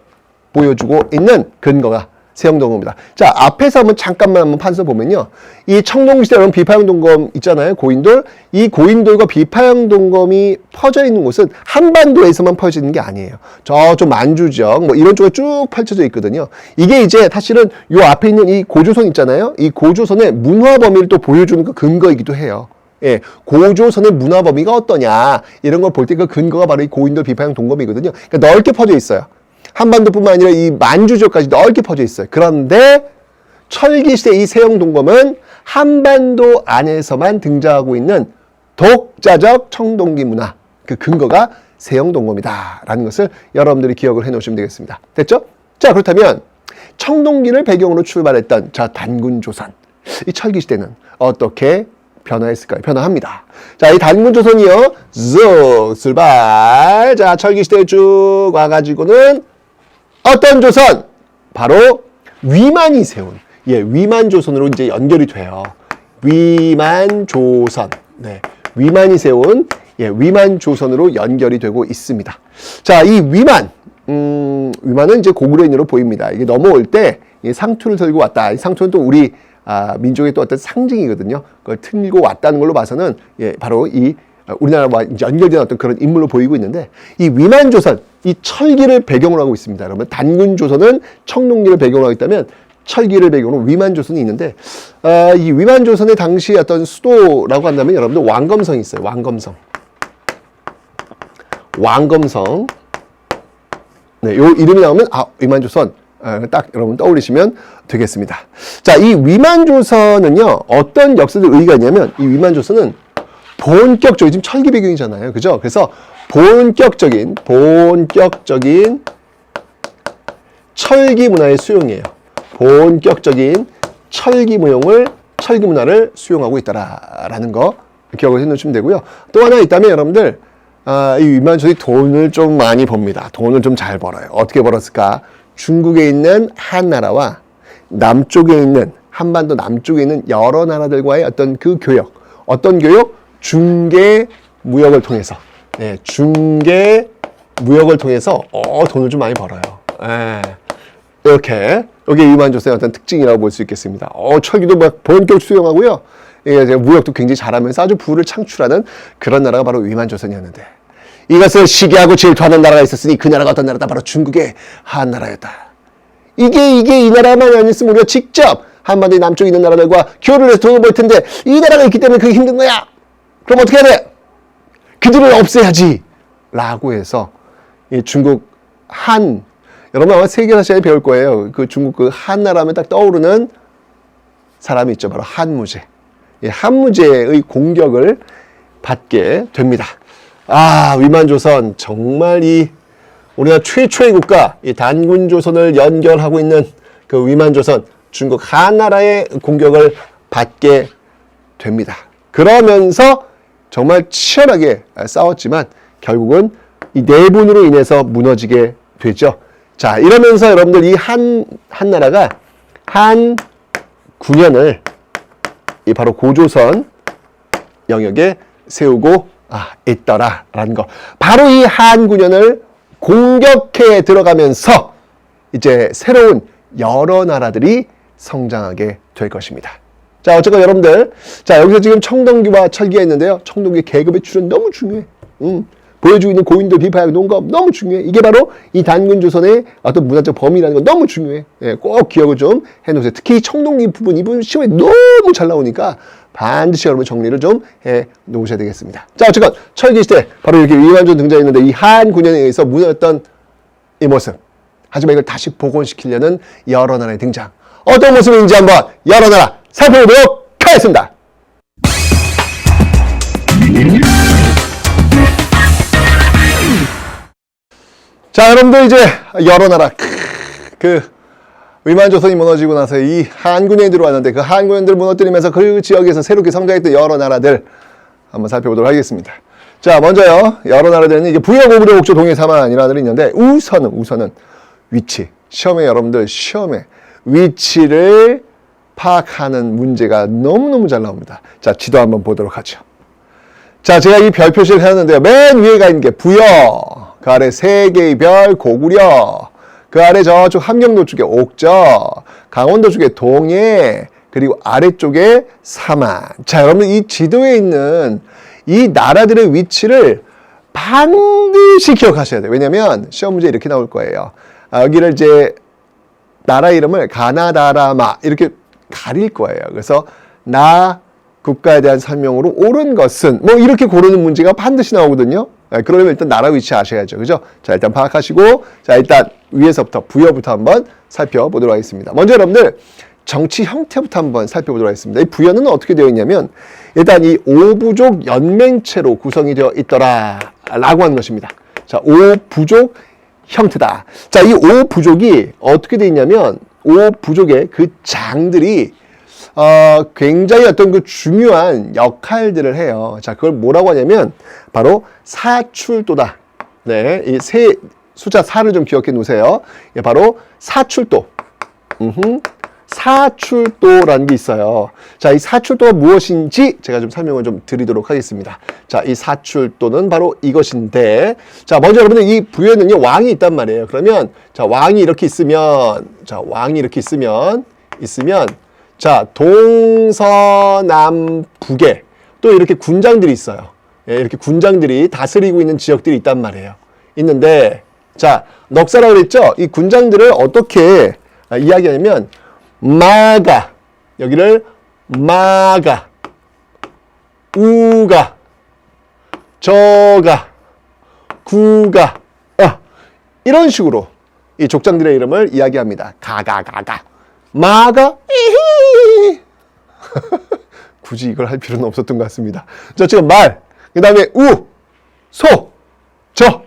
보여주고 있는 근거가 세형 동검입니다. 자, 앞에서 잠깐만 판서 보면요. 이 청동기 시대 여러분 비파형 동검 있잖아요. 고인돌. 이 고인돌과 비파형 동검이 퍼져 있는 곳은 한반도에서만 퍼져 있는 게 아니에요. 저쪽 만주지역 뭐 이런 쪽에 쭉 펼쳐져 있거든요. 이게 이제 사실은 요 앞에 있는 이 고조선 있잖아요. 이 고조선의 문화 범위를 또 보여주는 그 근거이기도 해요. 예, 고조선의 문화 범위가 어떠냐 이런 걸 볼 때 그 근거가 바로 이 고인돌 비파형 동검이거든요. 그러니까 넓게 퍼져 있어요. 한반도뿐만 아니라 이 만주 지역까지 넓게 퍼져 있어요. 그런데 철기 시대 이 세형 동검은 한반도 안에서만 등장하고 있는 독자적 청동기 문화, 그 근거가 세형 동검이다라는 것을 여러분들이 기억을 해놓으시면 되겠습니다. 됐죠? 자, 그렇다면 청동기를 배경으로 출발했던 단군조선, 이 철기 시대는 어떻게 변화했을까요? 변화합니다. 자, 이 단군조선이요, 쭉 출발. 자, 철기 시대에 쭉 와가지고는 어떤 조선? 바로 위만이 세운, 위만조선으로 이제 연결이 돼요. 위만조선. 네. 위만이 세운, 위만조선으로 연결이 되고 있습니다. 자, 이 위만은 이제 고구려인으로 보입니다. 이게 넘어올 때 상투를 들고 왔다. 이 상투는 또 우리 민족의 또 어떤 상징이거든요. 그걸 틀고 왔다는 걸로 봐서는 바로 이 우리나라와 연결된 어떤 그런 인물로 보이고 있는데 이 위만조선, 이 철기를 배경으로 하고 있습니다. 그러면 단군조선은 청동기를 배경으로 하고 있다면 철기를 배경으로 위만조선이 있는데 이 위만조선의 당시 어떤 수도라고 한다면 여러분들 왕검성이 있어요. 왕검성. 네, 요 이름이 나오면 위만조선 딱 여러분 떠올리시면 되겠습니다. 자, 이 위만조선은요 어떤 역사적 의의가 있냐면 이 위만조선은 본격적인 지금 철기 배경이잖아요, 그죠? 그래서 본격적인 철기 문화의 수용이에요. 본격적인 철기 문화를 수용하고 있다라는 거 기억을 해놓으시면 되고요. 또 하나 있다면 여러분들 이 위만조선이 돈을 좀 많이 법니다. 돈을 좀 잘 벌어요. 어떻게 벌었을까? 중국에 있는 한나라와 남쪽에 있는 한반도 남쪽에 있는 여러 나라들과의 어떤 그 교역, 어떤 교역? 중개 무역을 통해서, 돈을 좀 많이 벌어요. 이렇게 이게 위만조선의 어떤 특징이라고 볼 수 있겠습니다. 철기도 막 본격 수용하고요. 무역도 굉장히 잘하면서 아주 부를 창출하는 그런 나라가 바로 위만조선이었는데 이것을 시기하고 질투하는 나라가 있었으니 그 나라가 어떤 나라다? 바로 중국의 한나라였다. 이게 이 나라만 아니었으면 우리가 직접 한반도의 남쪽에 있는 나라들과 교류를 해서 돈을 벌 텐데 이 나라가 있기 때문에 그게 힘든 거야. 그럼 어떻게 해야 돼? 그들을 없애야지. 라고 해서 이 중국 여러분 아마 세계사 시간에 배울 거예요. 그 중국 그 한나라 하면 딱 떠오르는 사람이 있죠. 바로 한무제. 한무제의 공격을 받게 됩니다. 위만조선 정말 이 우리나라 최초의 국가 이 단군조선을 연결하고 있는 그 위만조선 중국 한나라의 공격을 받게 됩니다. 그러면서 정말 치열하게 싸웠지만 결국은 이 내분으로 인해서 무너지게 되죠. 자, 이러면서 여러분들 이 한나라가 한 9년을 이 바로 고조선 영역에 세우고 있더라라는 거. 바로 이 한 9년을 공격해 들어가면서 이제 새로운 여러 나라들이 성장하게 될 것입니다. 자, 어쨌건 여러분들, 자, 여기서 지금 청동기와 철기가 있는데요. 청동기 계급의 출현 너무 중요해. 보여주고 있는 고인돌 비파약 농업 너무 중요해. 이게 바로 이 단군 조선의 어떤 문화적 범위라는 건 너무 중요해. 예, 꼭 기억을 좀 해놓으세요. 특히 청동기 부분 이분 시험에 너무 잘 나오니까 반드시 여러분 정리를 좀 해 놓으셔야 되겠습니다. 자, 어쨌건 철기시대 바로 이렇게 위완전 등장했는데 이 한군현에 의해서 무너졌던 이 모습. 하지만 이걸 다시 복원시키려는 여러 나라의 등장. 어떤 모습인지 한번 여러 나라 살펴보도록 하겠습니다. 자, 여러분들 이제 여러 나라 위만조선이 무너지고 나서 이 한군현이 들어왔는데 그 한군현들을 무너뜨리면서 그 지역에서 새롭게 성장했던 여러 나라들 한번 살펴보도록 하겠습니다. 자, 먼저요. 여러 나라들은 이게 부여, 고구려, 옥조, 동해, 사만 이 나라들이 있는데 우선은 위치. 시험에 여러분들 시험에 위치를 파악하는 문제가 너무너무 잘 나옵니다. 자, 지도 한번 보도록 하죠. 자, 제가 이 별 표시를 해놨는데요. 맨 위에가 있는 게 부여, 그 아래 세 개의 별 고구려, 그 아래 저쪽 함경도 쪽에 옥저, 강원도 쪽에 동해, 그리고 아래쪽에 사만. 자, 여러분 이 지도에 있는 이 나라들의 위치를 반드시 기억하셔야 돼요. 왜냐면 시험 문제 이렇게 나올 거예요. 여기를 이제 나라 이름을 가나다라마 이렇게 가릴 거예요. 그래서 국가에 대한 설명으로 옳은 것은 뭐 이렇게 고르는 문제가 반드시 나오거든요. 그러면 일단 나라 위치 아셔야죠. 그죠? 자, 일단 파악하시고 자, 일단 위에서부터 부여부터 한번 살펴보도록 하겠습니다. 먼저 여러분들 정치 형태부터 한번 살펴보도록 하겠습니다. 이 부여는 어떻게 되어 있냐면 일단 이 오부족 연맹체로 구성이 되어 있더라 라고 하는 것입니다. 자, 오부족 형태다. 자, 이 오부족이 어떻게 되어 있냐면 오부족의 그 장들이 굉장히 어떤 그 중요한 역할들을 해요. 자, 그걸 뭐라고 하냐면 바로 사출도다. 네, 이 숫자 4를 좀 기억해 놓으세요. 예, 바로 사출도. 사출도라는 게 있어요. 자, 이 사출도가 무엇인지 제가 좀 설명을 좀 드리도록 하겠습니다. 자, 이 사출도는 바로 이것인데, 자, 먼저 여러분들 이 부여는요, 왕이 있단 말이에요. 그러면, 자, 왕이 이렇게 있으면, 자, 동서남북에 또 이렇게 군장들이 있어요. 예, 이렇게 군장들이 다스리고 있는 지역들이 있단 말이에요. 있는데, 자, 넉사라고 그랬죠? 이 군장들을 어떻게 이야기하냐면, 마가, 여기를 마가, 우가, 저가, 구가, 이런 식으로 이 족장들의 이름을 이야기합니다. 가가. 마가, 이히. 굳이 이걸 할 필요는 없었던 것 같습니다. 자, 지금 말, 그 다음에 우, 소, 저,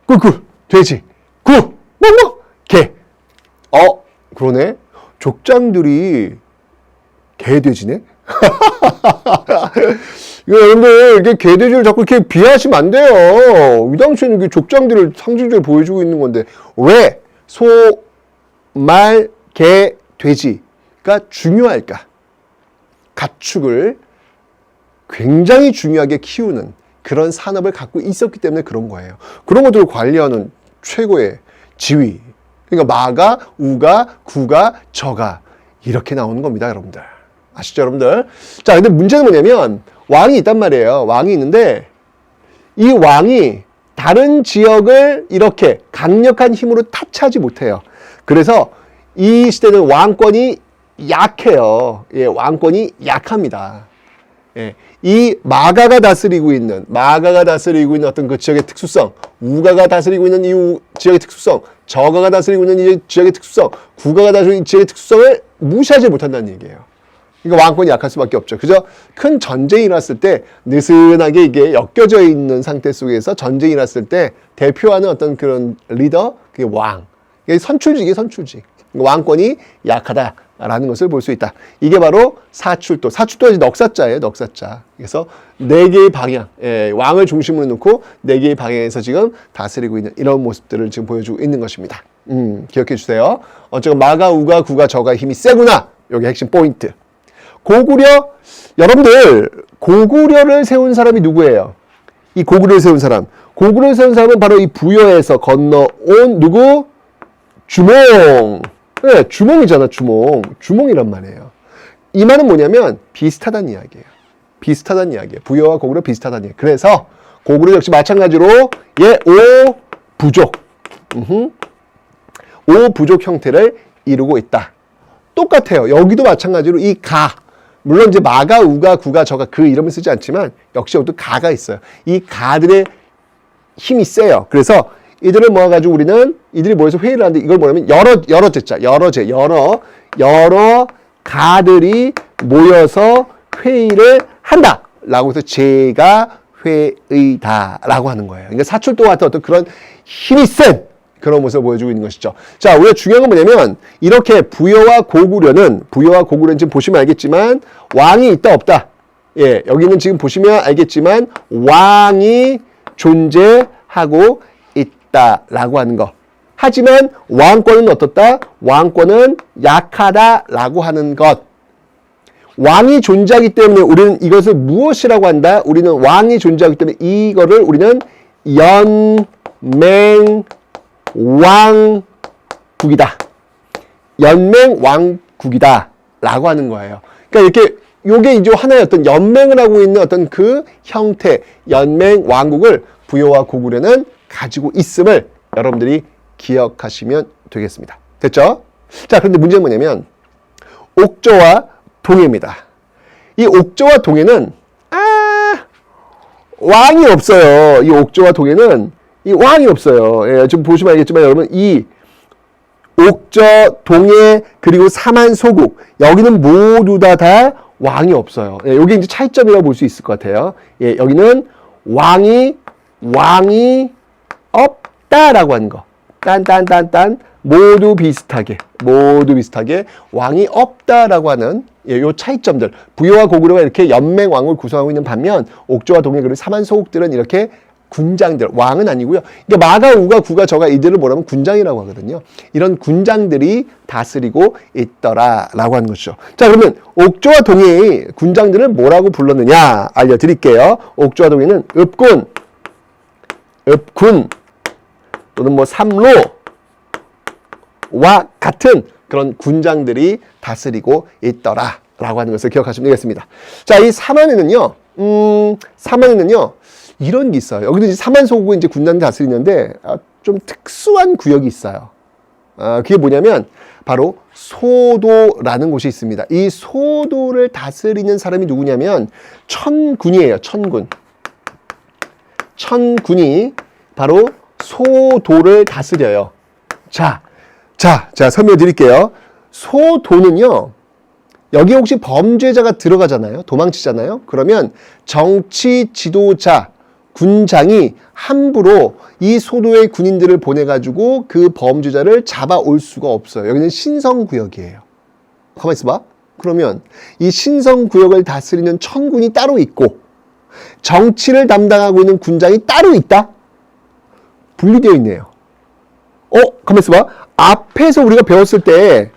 꿀꿀, 돼지, 구, 뭐, 개. 그러네. 족장들이 개돼지네? 여러분들, 이게 개돼지를 자꾸 이렇게 비하하시면 안 돼요. 이 당시에는 이게 족장들을 상징적으로 보여주고 있는 건데, 왜 소, 말, 개, 돼지가 중요할까? 가축을 굉장히 중요하게 키우는 그런 산업을 갖고 있었기 때문에 그런 거예요. 그런 것들을 관리하는 최고의 지위. 그러니까 마가, 우가, 구가, 저가 이렇게 나오는 겁니다, 여러분들. 아시죠, 여러분들? 자, 근데 문제는 뭐냐면 왕이 있단 말이에요. 왕이 있는데 이 왕이 다른 지역을 이렇게 강력한 힘으로 타치하지 못해요. 그래서 이 시대는 왕권이 약해요. 예, 왕권이 약합니다. 예, 이 마가가 다스리고 있는 어떤 그 지역의 특수성, 우가가 다스리고 있는 이 지역의 특수성, 저가가 다스리고 있는 이 지역의 특수성, 구가가 다스리고 있는 지역의 특수성을 무시하지 못한다는 얘기예요. 그러니까 왕권이 약할 수밖에 없죠. 그죠? 큰 전쟁이 일어났을 때 느슨하게 이게 엮여져 있는 상태 속에서 전쟁이 일어났을 때 대표하는 어떤 그런 리더, 그게 왕. 이게 선출직이에요, 선출직. 왕권이 약하다라는 것을 볼 수 있다. 이게 바로 사출도. 사출도가 넉사자예요, 넉사자. 그래서 네 개의 방향, 왕을 중심으로 놓고 네 개의 방향에서 지금 다스리고 있는 이런 모습들을 지금 보여주고 있는 것입니다. 기억해 주세요. 어쨌든 마가, 우가, 구가, 저가 힘이 세구나. 여기 핵심 포인트. 고구려, 여러분들 고구려를 세운 사람이 누구예요? 이 고구려를 세운 사람. 고구려를 세운 사람은 바로 이 부여에서 건너온 누구? 주몽. 네, 주몽이잖아, 주몽. 주몽이란 말이에요. 이 말은 뭐냐면 비슷하다는 이야기예요. 비슷하다는 이야기예요. 부여와 고구려 비슷하다는 이야기예요. 그래서 고구려 역시 마찬가지로 예, 오 부족. 오 부족 형태를 이루고 있다. 똑같아요. 여기도 마찬가지로 이 가. 물론 이제 마가, 우가, 구가, 저가 그 이름을 쓰지 않지만 역시 여기도 가가 있어요. 이 가들의 힘이 세요. 그래서 이들을 모아가지고 우리는 이들이 모여서 회의를 하는데 이걸 뭐냐면 여러 가들이 모여서 회의를 한다. 라고 해서 제가 회의다. 라고 하는 거예요. 그러니까 사출도 같은 어떤 그런 힘이 센 그런 모습을 보여주고 있는 것이죠. 자, 우리가 중요한 건 뭐냐면 이렇게 부여와 고구려는 지금 보시면 알겠지만 왕이 있다 없다. 예, 여기는 지금 보시면 알겠지만 왕이 존재하고 있다라고 하는 거. 하지만 왕권은 어떻다? 왕권은 약하다라고 하는 것. 왕이 존재하기 때문에 우리는 이것을 무엇이라고 한다? 우리는 왕이 존재하기 때문에 이거를 우리는 연맹왕국이다. 연맹왕국이다. 라고 하는 거예요. 그러니까 이렇게 요게 이제 하나의 어떤 연맹을 하고 있는 어떤 그 형태, 연맹왕국을 부여와 고구려는 가지고 있음을 여러분들이 기억하시면 되겠습니다. 됐죠? 자, 그런데 문제는 뭐냐면 옥저와 동해입니다. 이 옥저와 동해는 왕이 없어요. 이 옥저와 동해는 이 왕이 없어요. 예, 좀 보시면 알겠지만 여러분 이 옥저, 동해 그리고 사만소국 여기는 모두 다 왕이 없어요. 예, 여기 이제 차이점이라고 볼 수 있을 것 같아요. 예, 여기는 왕이 없다라고 하는 거. 딴 모두 비슷하게 왕이 없다라고 하는 예, 요 차이점들. 부여와 고구려가 이렇게 연맹왕을 구성하고 있는 반면 옥저와 동해 그리고 사만소국들은 이렇게 군장들, 왕은 아니고요. 그러니까 마가, 우가, 구가, 저가 이들을 뭐라면 군장이라고 하거든요. 이런 군장들이 다스리고 있더라라고 하는 것이죠. 자, 그러면 옥저와 동해의 군장들을 뭐라고 불렀느냐 알려드릴게요. 옥저와 동해는 읍군 또는 뭐 삼로와 같은 그런 군장들이 다스리고 있더라라고 하는 것을 기억하시면 되겠습니다. 자, 이 사만에는요, 이런 게 있어요. 여기도 이제 사만소국은 이제 군단이 다스리는데 좀 특수한 구역이 있어요. 그게 뭐냐면 바로 소도라는 곳이 있습니다. 이 소도를 다스리는 사람이 누구냐면 천군이에요. 천군이 바로 소도를 다스려요. 자, 설명해 드릴게요. 소도는요, 여기 혹시 범죄자가 들어가잖아요. 도망치잖아요. 그러면 정치 지도자, 군장이 함부로 이 소도의 군인들을 보내가지고 그 범죄자를 잡아올 수가 없어요. 여기는 신성구역이에요. 가만히 있어봐. 그러면 이 신성구역을 다스리는 천군이 따로 있고 정치를 담당하고 있는 군장이 따로 있다? 분리되어 있네요. 가만히 있어봐. 앞에서 우리가 배웠을 때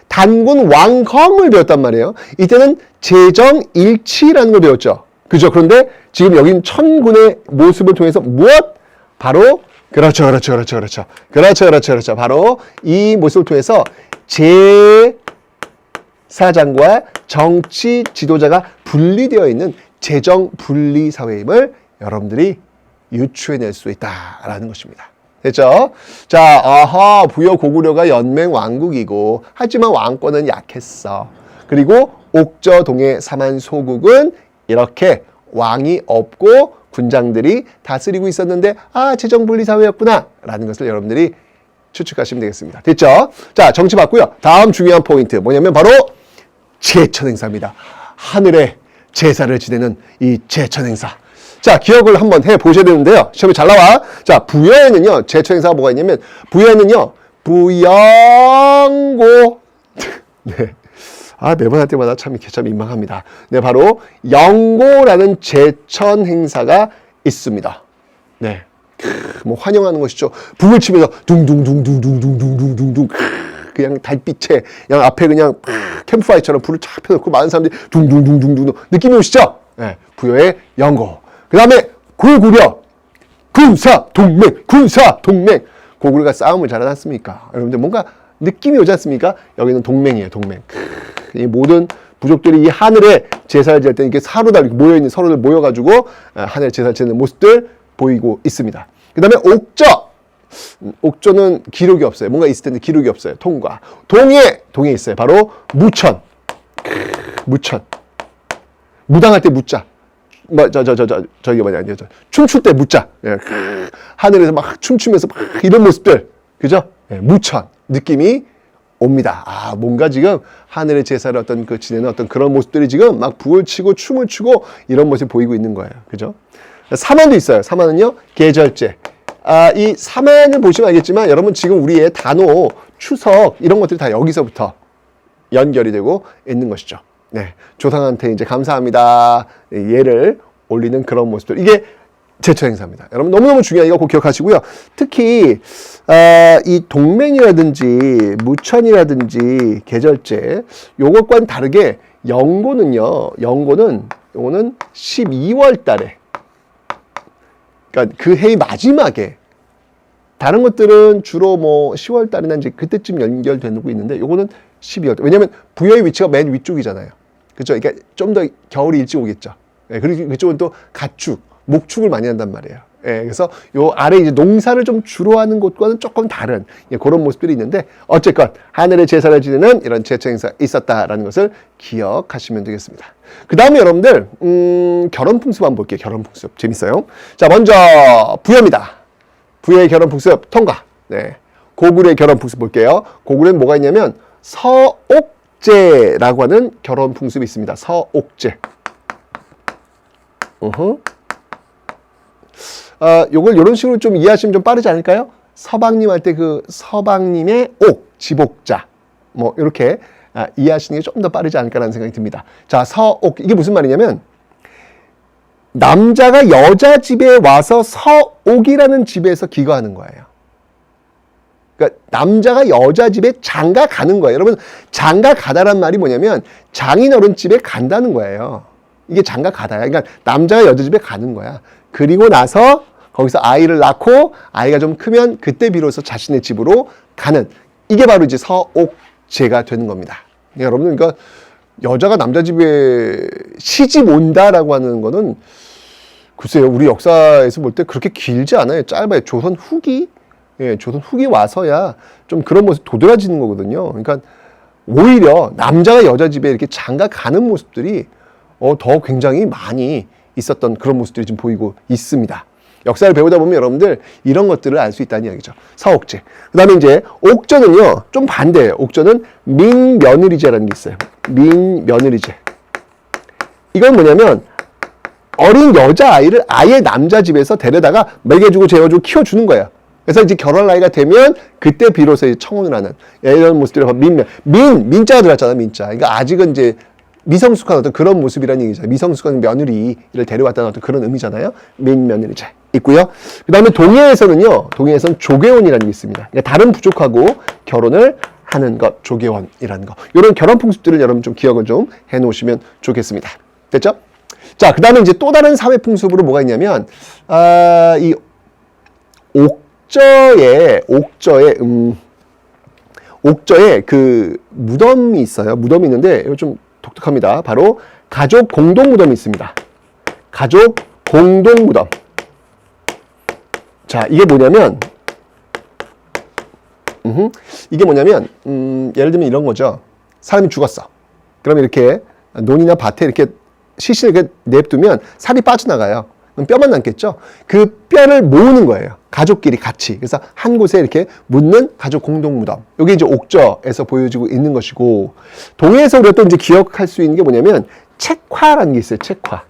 단군 왕검을 배웠단 말이에요. 이때는 재정일치라는 걸 배웠죠. 그죠? 그런데 지금 여긴 천군의 모습을 통해서 무엇? 바로 그렇죠. 바로 이 모습을 통해서 제사장과 정치 지도자가 분리되어 있는 재정 분리 사회임을 여러분들이 유추해낼 수 있다라는 것입니다. 됐죠? 자, 부여 고구려가 연맹 왕국이고 하지만 왕권은 약했어. 그리고 옥저 동해 사만소국은 이렇게 왕이 없고 군장들이 다스리고 있었는데 재정분리사회였구나 라는 것을 여러분들이 추측하시면 되겠습니다. 됐죠? 자, 정치 봤고요. 다음 중요한 포인트 뭐냐면 바로 제천행사입니다. 하늘에 제사를 지내는 이 제천행사. 자, 기억을 한번 해보셔야 되는데요. 시험에 잘 나와. 자, 부여에는요, 제천행사가 뭐가 있냐면 부여에는요, 부영고 네. 매번 할 때마다 참 민망합니다. 네, 바로 영고라는 제천 행사가 있습니다. 네. 뭐 환영하는 것이죠. 북을 치면서 둥둥둥둥둥둥둥둥둥 그냥 달빛에 그냥 앞에 그냥 캠프파이어처럼 불을 쫙 펴놓고 많은 사람들이 둥둥둥둥둥 느낌이 오시죠? 네. 부여의 영고. 그 다음에 고구려 군사동맹. 고구려가 싸움을 잘하지 않습니까? 여러분들 뭔가 느낌이 오지 않습니까? 여기는 동맹이에요. 동맹. 이 모든 부족들이 이 하늘에 제사를 지낼 때 이렇게 사로다 이렇게 모여있는 서로들 모여가지고 하늘에 제사를 지내는 모습들 보이고 있습니다. 그 다음에 옥저. 옥저는 기록이 없어요. 뭔가 있을 텐데 기록이 없어요. 통과. 동해 있어요. 바로 무천. 무천. 무당할 때 무자. 저기 뭐냐, 춤출 때 무자. 예, 하늘에서 막 춤추면서 막 이런 모습들. 그죠? 예, 무천. 느낌이 옵니다. 아, 뭔가 지금 하늘의 제사를 어떤 그 지내는 어떤 그런 모습들이 지금 막 부을 치고 춤을 추고 이런 모습이 보이고 있는 거예요. 그죠? 사만도 있어요. 사만은요, 계절제. 아, 이 사만을 보시면 알겠지만 여러분 지금 우리의 단오, 추석 이런 것들이 다 여기서부터 연결이 되고 있는 것이죠. 네, 조상한테 이제 감사합니다. 예를 올리는 그런 모습들. 이게 제철 행사입니다. 여러분 너무너무 중요하니까 꼭 기억하시고요. 특히 이 동맹이라든지 무천이라든지 계절제 요것과는 다르게 영고는요. 요거는 12월 달에 그러니까 그 해의 마지막에 다른 것들은 주로 뭐 10월 달이나 이제 그때쯤 연결되고 있는데 요거는 12월 달. 왜냐면 부여의 위치가 맨 위쪽이잖아요. 그렇죠? 그러니까 좀 더 겨울이 일찍 오겠죠. 예, 그리고 그쪽은 또 가축, 목축을 많이 한단 말이에요. 예, 그래서 요 아래 이제 농사를 좀 주로 하는 곳과는 조금 다른 그런 모습들이 있는데 어쨌건 하늘의 제사를 지내는 이런 제철 행사가 있었다라는 것을 기억하시면 되겠습니다. 그 다음에 여러분들 결혼 풍습 한번 볼게요. 결혼 풍습 재밌어요. 자, 먼저 부여입니다. 부여의 결혼 풍습 통과. 네, 고구려의 결혼 풍습 볼게요. 고구려는 뭐가 있냐면 서옥제라고 하는 결혼 풍습이 있습니다. 서옥제. 요걸 이런 식으로 좀 이해하시면 좀 빠르지 않을까요? 서방님 할 때 그 서방님의 옥, 집옥자. 뭐, 이렇게 이해하시는 게 좀 더 빠르지 않을까라는 생각이 듭니다. 자, 서옥. 이게 무슨 말이냐면, 남자가 여자 집에 와서 서옥이라는 집에서 기거하는 거예요. 그러니까 남자가 여자 집에 장가 가는 거예요. 여러분, 장가 가다란 말이 뭐냐면, 장인어른 집에 간다는 거예요. 이게 장가 가다야. 그러니까 남자가 여자 집에 가는 거야. 그리고 나서 거기서 아이를 낳고 아이가 좀 크면 그때 비로소 자신의 집으로 가는 이게 바로 이제 서옥제가 되는 겁니다. 그러니까 여러분, 그러니까 여자가 남자 집에 시집 온다라고 하는 거는 글쎄요, 우리 역사에서 볼 때 그렇게 길지 않아요. 짧아요. 조선 후기, 예, 조선 후기 와서야 좀 그런 모습 도드라지는 거거든요. 그러니까 오히려 남자가 여자 집에 이렇게 장가 가는 모습들이 더 굉장히 많이 있었던 그런 모습들이 지금 보이고 있습니다. 역사를 배우다 보면 여러분들 이런 것들을 알 수 있다는 이야기죠. 서옥제. 그 다음에 이제 옥저는요, 좀 반대예요. 옥저는 민며느리제라는 게 있어요. 민며느리제. 이건 뭐냐면 어린 여자아이를 아예 남자 집에서 데려다가 먹여주고 재워주고 키워주는 거예요. 그래서 이제 결혼 나이가 되면 그때 비로소 이제 청혼을 하는 이런 모습들을 민자가 들어갔잖아, 민자. 그러니까 아직은 이제 미성숙한 어떤 그런 모습이라는 얘기죠. 미성숙한 며느리를 데려왔다는 어떤 그런 의미잖아요. 민며느리제 있고요. 그 다음에 동해에서는 조계혼이라는 게 있습니다. 그러니까 다른 부족하고 결혼을 하는 것, 조계혼이라는 거. 이런 결혼 풍습들을 여러분 좀 기억을 좀 해놓으시면 좋겠습니다. 됐죠? 자, 그 다음에 이제 또 다른 사회 풍습으로 뭐가 있냐면, 이 옥저에 그 무덤이 있어요. 무덤이 있는데, 이거 좀 독특합니다. 바로 가족 공동 무덤이 있습니다. 가족 공동 무덤. 자, 이게 뭐냐면 예를 들면 이런 거죠. 사람이 죽었어. 그럼 이렇게 논이나 밭에 이렇게 시신을 이렇게 냅두면 살이 빠져나가요. 그럼 뼈만 남겠죠. 그 뼈를 모으는 거예요. 가족끼리 같이. 그래서 한 곳에 이렇게 묻는 가족 공동 무덤. 이게 이제 옥저에서 보여지고 있는 것이고, 동해에서 우리가 또 이제 기억할 수 있는 게 뭐냐면 책화라는 게 있어요. 책화.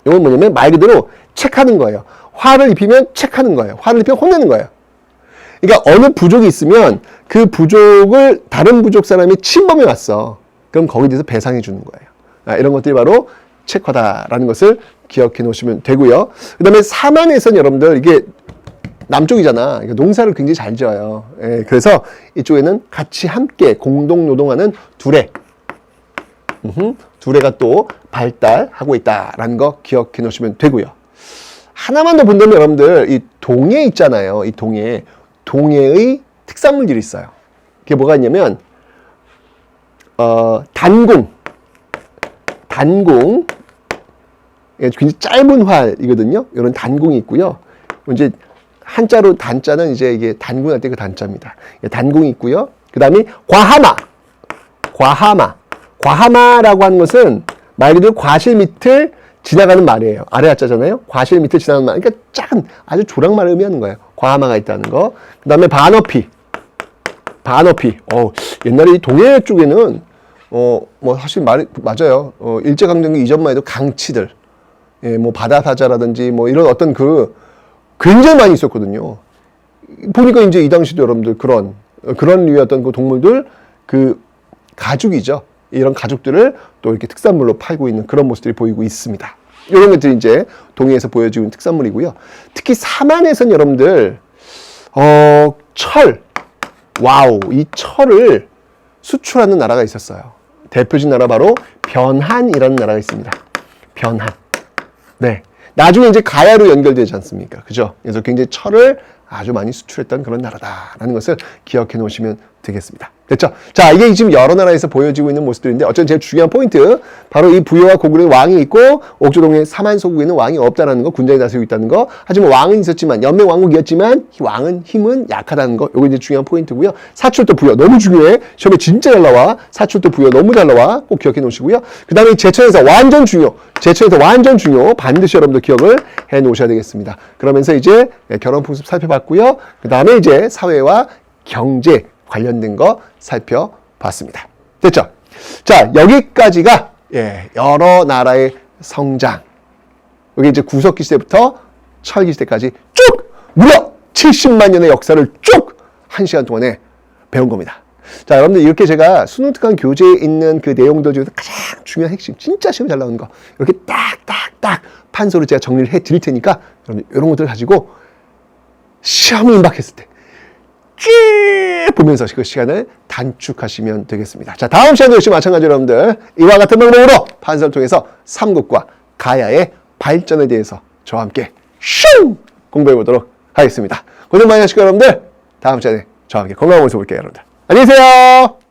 이건 뭐냐면 말 그대로 책하는 거예요. 화를 입히면 책하는 거예요. 화를 입히면 혼내는 거예요. 그러니까 어느 부족이 있으면 그 부족을 다른 부족 사람이 침범해 왔어. 그럼 거기에 대해서 배상해 주는 거예요. 이런 것들이 바로 책화다라는 것을 기억해 놓으시면 되고요. 그 다음에 사만에서는 여러분들 이게 남쪽이잖아. 그러니까 농사를 굉장히 잘 지어요. 예, 그래서 이쪽에는 같이 함께 공동 노동하는 두레가 또 발달하고 있다라는 거 기억해 놓으시면 되고요. 하나만 더 본다면 여러분들 이 동해 있잖아요. 이 동해의 특산물들이 있어요. 그게 뭐가 있냐면 단공. 예, 굉장히 짧은 활이거든요. 이런 단공이 있고요. 이제 한자로 단자는 이제 이게 단군할 때 그 단자입니다. 예, 단공이 있고요. 그 다음에 과하마라고 하는 것은 말 그대로 과실 밑을 지나가는 말이에요. 아래 하자잖아요. 과실 밑을 지나가는 말. 그러니까 작은 아주 조랑말을 의미하는 거예요. 과하마가 있다는 거. 그 다음에 반어피. 옛날에 이 동해 쪽에는 뭐 사실 말이 맞아요. 일제강점기 이전만 해도 강치들, 예, 뭐 바다사자라든지 뭐 이런 어떤 그 굉장히 많이 있었거든요. 보니까 이제 이 당시도 여러분들 그런 류의 어떤 그 동물들 그 가죽이죠. 이런 가죽들을 또 이렇게 특산물로 팔고 있는 그런 모습들이 보이고 있습니다. 이런 것들이 이제 동해에서 보여지고 있는 특산물이고요. 특히 사만에서는 여러분들 이 철을 수출하는 나라가 있었어요. 대표적인 나라 바로 변한이라는 나라가 있습니다. 변한. 네. 나중에 이제 가야로 연결되지 않습니까? 그죠? 그래서 굉장히 철을 아주 많이 수출했던 그런 나라다라는 것을 기억해 놓으시면 되겠습니다. 됐죠? 자, 이게 지금 여러 나라에서 보여지고 있는 모습들인데 어쨌든 제일 중요한 포인트 바로 이 부여와 고구려에 왕이 있고 옥조동의 사만소국에는 왕이 없다라는 거, 군장이 다스리고 있다는 거. 하지만 왕은 있었지만 연맹 왕국이었지만 왕은 힘은 약하다는 거. 요거 이제 중요한 포인트고요. 사출도 부여 너무 중요해. 시험에 진짜 잘 나와. 사출도 부여 너무 잘 나와. 꼭 기억해 놓으시고요. 그다음에 제천에서 완전 중요. 반드시 여러분들 기억을 해 놓으셔야 되겠습니다. 그러면서 이제 결혼 풍습 살펴봤고요. 그다음에 이제 사회와 경제 관련된 거 살펴봤습니다. 됐죠? 자, 여기까지가 여러 나라의 성장. 여기 이제 구석기 시대부터 철기 시대까지 쭉 무려 70만 년의 역사를 쭉 1시간 동안에 배운 겁니다. 자, 여러분들 이렇게 제가 수능 특강 교재에 있는 그 내용들 중에서 가장 중요한 핵심, 진짜 시험 잘 나오는 거 이렇게 딱딱딱 판서로 제가 정리를 해 드릴 테니까 여러분들 이런 것들 가지고 시험이 임박했을 때 쭉 보면서 그 시간을 단축하시면 되겠습니다. 자, 다음 시간도 역시 마찬가지로 여러분들 이와 같은 방법으로 판서를 통해서 삼국과 가야의 발전에 대해서 저와 함께 슝 공부해 보도록 하겠습니다. 고생 많이 하시고 여러분들 다음 시간에 저와 함께 건강한 모습 볼게요. 여러분들 안녕히 계세요.